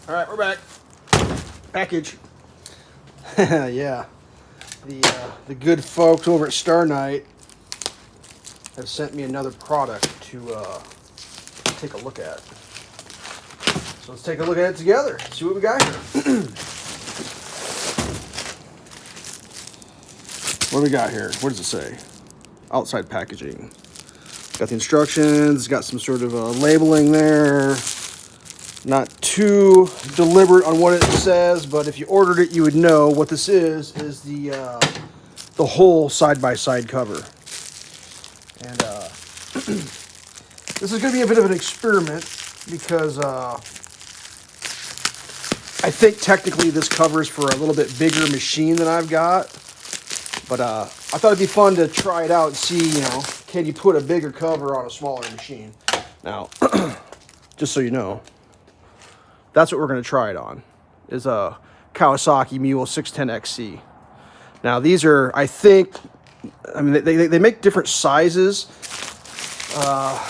All right, we're back. Package. Yeah. The good folks over at StarKnight have sent me another product to take a look at. So let's take a look at it together. See what we got here. What do we got here? What does it say? Outside packaging. Got the instructions. Got some sort of labeling there. Not too deliberate on what it says, but if you ordered it, you would know what this is the whole side-by-side cover. And this is going to be a bit of an experiment because I think technically this covers for a little bit bigger machine than I've got. But I thought it'd be fun to try it out and see, can you put a bigger cover on a smaller machine? Now, just so you know, that's what we're going to try it on, is a Kawasaki Mule 610XC. Now, these are, they make different sizes.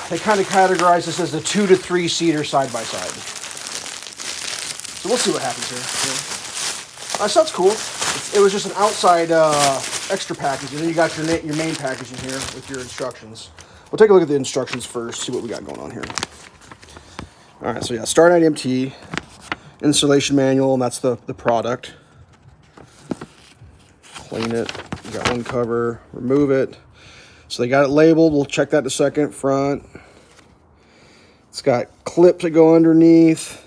They kind of categorize this as a 2 to 3 seater side-by-side. So we'll see what happens here. So that's cool. It was just an outside extra package, and then you got your main packaging here with your instructions. We'll take a look at the instructions first, see what we got going on here. All right, so yeah, StarKnightMT installation manual, and that's the product. Clean it. We got one cover. Remove it. So they got it labeled. We'll check that in a second. Front. It's got clips that go underneath.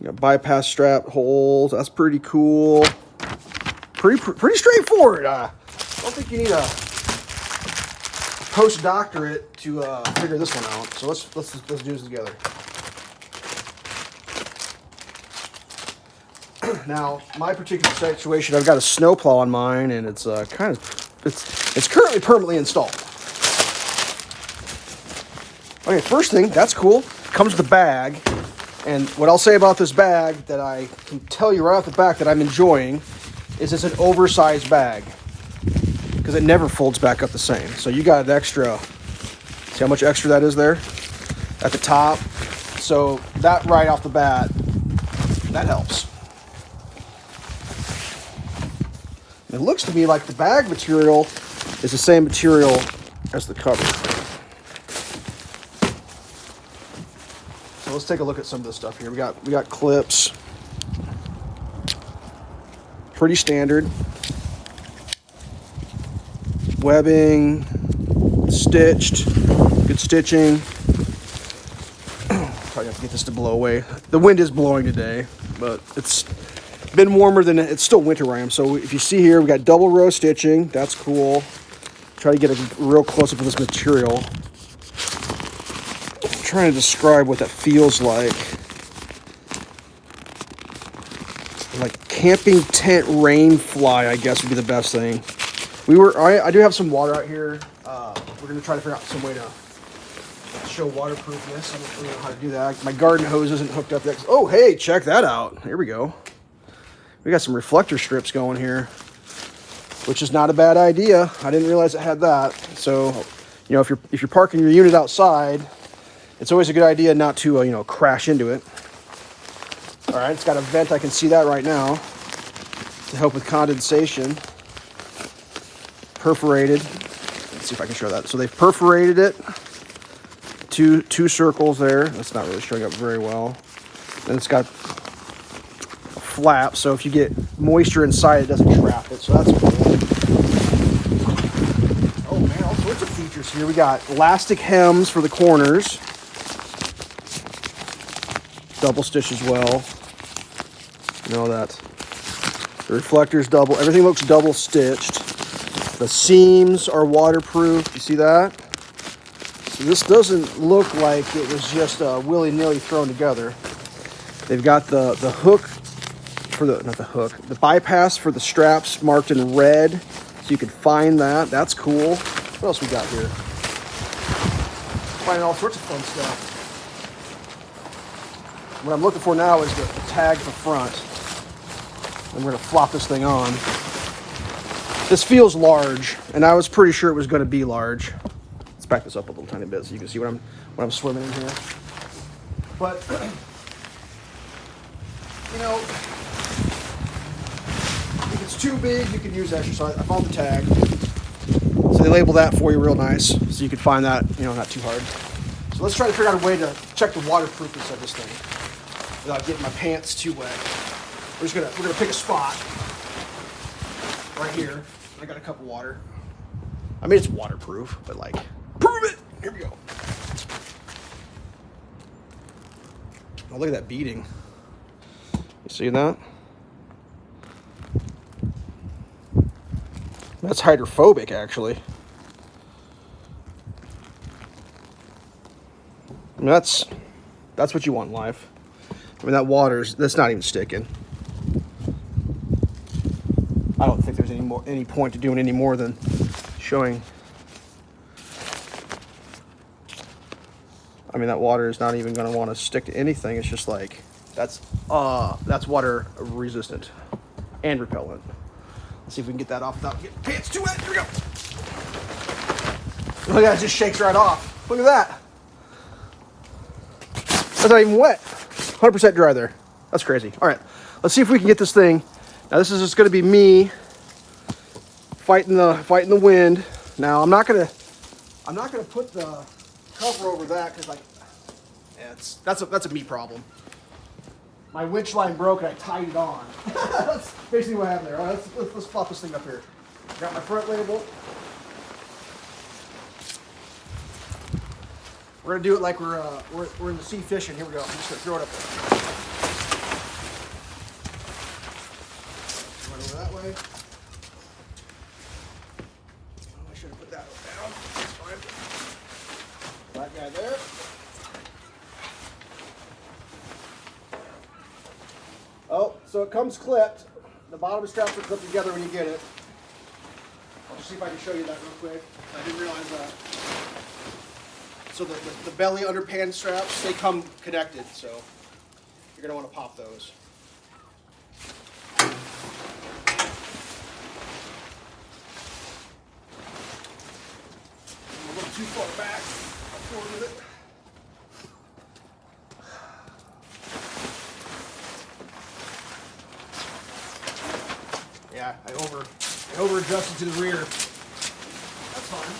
You got bypass strap holes. That's pretty cool. Pretty straightforward. I don't think you need a postdoctorate to figure this one out. So let's do this together. Now, my particular situation, I've got a snowplow on mine, and it's it's currently permanently installed. Okay, first thing, that's cool. Comes with a bag, and what I'll say about this bag that I can tell you right off the back that I'm enjoying is it's an oversized bag because it never folds back up the same. So you got an extra. See how much extra that is there at the top? So that right off the bat, that helps. It looks to me like the bag material is the same material as the cover. So let's take a look at some of this stuff here. We got clips. Pretty standard. Webbing, stitched, good stitching. Probably have to get this to blow away. The wind is blowing today, but it's been warmer than it's still winter where I am. So if you see here, we got double row stitching. That's cool. Try to get a real close up of this material. I'm trying to describe what that feels like. Like camping tent rain fly, I guess would be the best thing. I do have some water out here. We're gonna try to figure out some way to show waterproofness. I don't really know how to do that. My garden hose isn't hooked up yet. Oh, hey, check that out. Here we go. We got some reflector strips going here, which is not a bad idea. I didn't realize it had that. So, if you're parking your unit outside, it's always a good idea not to crash into it. All right, it's got a vent. I can see that right now to help with condensation. Perforated. Let's see if I can show that. So they've perforated it. Two circles there. That's not really showing up very well. And it's got a flap, so if you get moisture inside, it doesn't trap it. So that's cool. Oh man, all sorts of features here. We got elastic hems for the corners. Double stitch as well. That. The reflector's double. Everything looks double stitched. The seams are waterproof. You see that? So this doesn't look like it was just willy-nilly thrown together. They've got the hook for the bypass for the straps marked in red, so you can find that. That's cool. What else we got here? Finding all sorts of fun stuff. What I'm looking for now is the tag for front. And we're gonna flop this thing on. This feels large, and I was pretty sure it was gonna be large. Let's back this up a little tiny bit so you can see what I'm swimming in here. But you know, if it's too big, you can use extra. So I found the tag. So they label that for you real nice, so you can find that, you know, not too hard. So let's try to figure out a way to check the waterproofness of this thing without getting my pants too wet. We're gonna pick a spot right here. I got a cup of water. I mean, it's waterproof, but like, prove it. Here we go. Oh, look at that beading. You see that? That's hydrophobic, actually. I mean, that's what you want in life. I mean, that that's not even sticking. I don't think there's any point to doing any more than showing. I mean, that water is not even going to want to stick to anything. It's just like, that's water resistant and repellent. Let's see if we can get that off without getting pants too wet. Here we go. Look at that, it just shakes right off. Look at that. That's not even wet. 100% dry there. That's crazy. All right, let's see if we can get this thing. Now this is just going to be me fighting the wind. Now I'm not gonna put the cover over that because, like, yeah, that's a me problem. My winch line broke and I tied it on. That's basically what happened there. All right, let's flop this thing up here. Got my front label. We're gonna do it like we're in the sea fishing. Here we go. I'm just gonna throw it up there. Right over that way. Oh, I should have put that down. That's fine. That guy there. Oh, so it comes clipped. The bottom of the straps are clipped together when you get it. I'll just see if I can show you that real quick. I didn't realize that. So the belly underpants straps, they come connected, so you're going to want to pop those. I'm a little too far back. I'll forward with it. Yeah, I over adjusted to the rear. That's fine.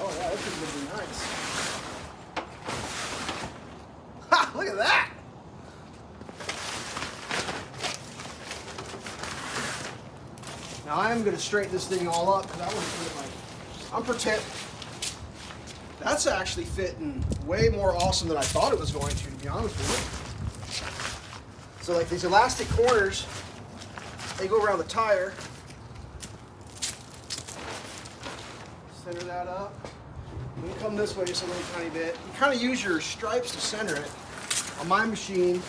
Oh yeah, this is gonna be nice. Ha! Look at that. Now I am gonna straighten this thing all up because I want to put it like I'm pretending. That's actually fitting way more awesome than I thought it was going to be honest with you. So like these elastic corners, they go around the tire. Center that up. I'm gonna come this way just a little tiny bit. You kind of use your stripes to center it. On my machine,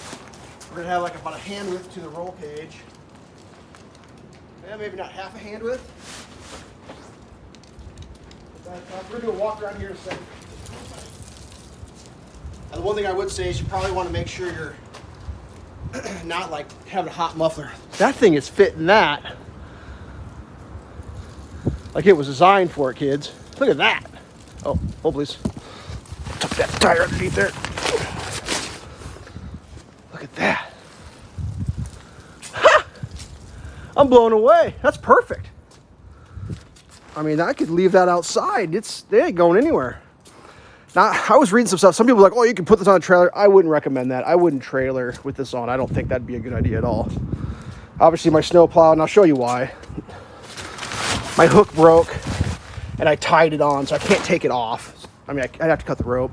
we're gonna have like about a hand width to the roll cage. Yeah, maybe not half a hand width. We're gonna do a walk around here in a second. And the one thing I would say is you probably want to make sure you're not like having a hot muffler. That thing is fitting that. Like it was designed for it, kids. Look at that. Oh, hold please. Tuck that tire underneath there. Look at that. Ha! I'm blown away. That's perfect. I mean, I could leave that outside. They ain't going anywhere. Now, I was reading some stuff. Some people are like, oh, you can put this on a trailer. I wouldn't recommend that. I wouldn't trailer with this on. I don't think that'd be a good idea at all. Obviously, my snowplow, and I'll show you why. My hook broke, and I tied it on, so I can't take it off. I mean, I'd have to cut the rope.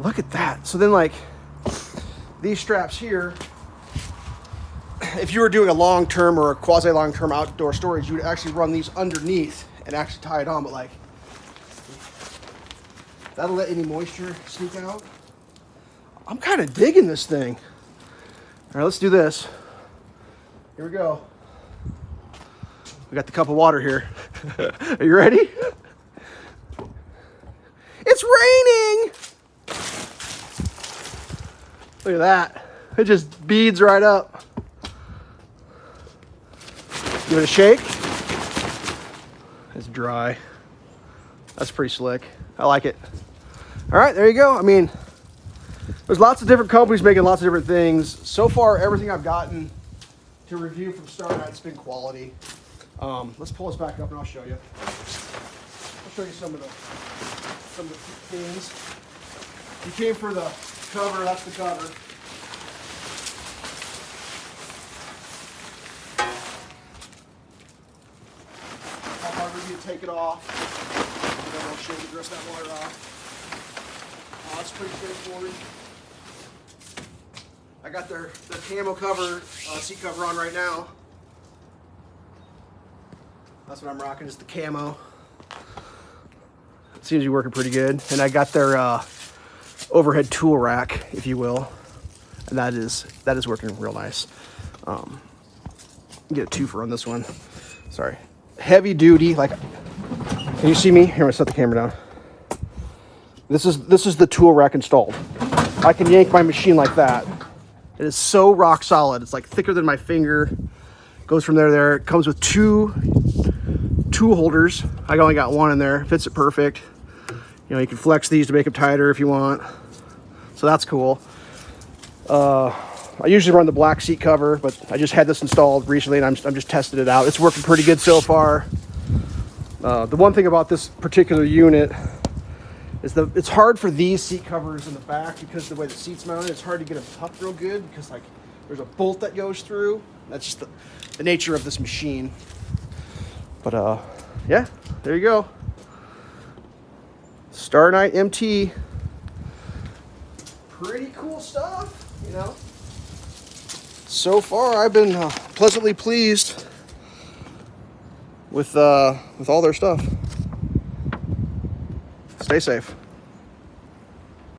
Look at that. So then, like, these straps here, if you were doing a long-term or a quasi-long-term outdoor storage, you would actually run these underneath and actually tie it on, but like, that'll let any moisture sneak out. I'm kind of digging this thing. All right, let's do this. Here we go. We got the cup of water here. Are you ready? It's raining! Look at that. It just beads right up. Give it a shake. It's dry. That's pretty slick. I like it. All right, there you go. I mean, there's lots of different companies making lots of different things. So far, everything I've gotten to review from StarKnight's been quality. Let's pull this back up and I'll show you. I'll show you some of the things. You came for the cover, that's the cover. How hard would it be to take it off? And then I'll show you the rest of that wire off. That's pretty straightforward. I got their camo cover, seat cover on right now. That's what I'm rocking, is the camo. It seems to be working pretty good. And I got their overhead tool rack, if you will. And that is working real nice. Get a twofer on this one. Sorry. Heavy duty, like, can you see me? Here, I'm gonna set the camera down. This is the tool rack installed. I can yank my machine like that. It is so rock solid. It's like thicker than my finger. Goes from there to there. It comes with 2 tool holders. I only got one in there. Fits it perfect. You know, you can flex these to make them tighter if you want. So that's cool. I usually run the black seat cover, but I just had this installed recently and I'm just testing it out. It's working pretty good so far. The one thing about this particular unit is it's hard for these seat covers in the back because the way the seat's mounted, it's hard to get them tucked real good because like there's a bolt that goes through. That's just the nature of this machine. But yeah, there you go. StarKnightMT. Pretty cool stuff, you know. So far, I've been pleasantly pleased with all their stuff. Stay safe.